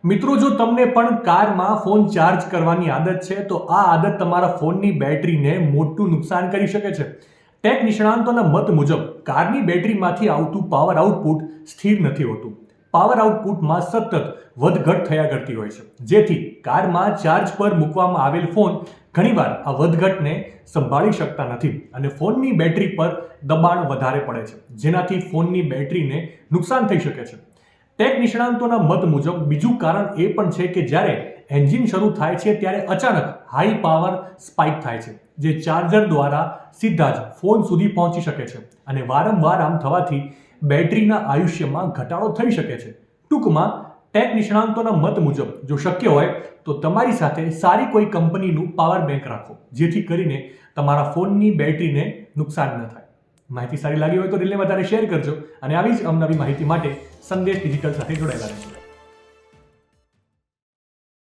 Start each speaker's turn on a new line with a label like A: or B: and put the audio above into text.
A: મિત્રો, જો તમને પણ કારમાં ફોન ચાર્જ કરવાની આદત છે તો આ આદત તમારા ફોનની બેટરીને મોટું નુકસાન કરી શકે છે. ટેક નિષ્ણાંતોના મત મુજબ કારની બેટરીમાંથી આવતું પાવર આઉટપુટ સ્થિર નથી હોતું. પાવર આઉટપુટમાં સતત વધઘટ થયા કરતી હોય છે, જેથી કારમાં ચાર્જ પર મૂકવામાં આવેલ ફોન ઘણીવાર આ વધઘટને સંભાળી શકતા નથી અને ફોનની બેટરી પર દબાણ વધારે પડે છે, જેનાથી ફોનની બેટરીને નુકસાન થઈ શકે છે. ટેક નિષ્ણાંતોના મત મુજબ બીજું કારણ એ પણ છે કે જ્યારે એન્જિન શરૂ થાય છે ત્યારે અચાનક હાઈ પાવર સ્પાઇક થાય છે, જે ચાર્જર દ્વારા સીધા જ ફોન સુધી પહોંચી શકે છે અને વારંવાર આમ થવાથી બેટરીના આયુષ્યમાં ઘટાડો થઈ શકે છે. ટૂંકમાં, ટેક નિષ્ણાંતોના મત મુજબ જો શક્ય હોય તો તમારી સાથે સારી કોઈ કંપનીનું પાવર બેંક રાખો, જેથી કરીને તમારા ફોનની બેટરીને નુકસાન ન થાય. માહિતી સારી લાગી હોય તો રીલને વધારે શેર કરજો અને આવી જ અવનવી માહિતી માટે સંદેશ ડિજિટલ સાથે જોડાયેલા રહેજો.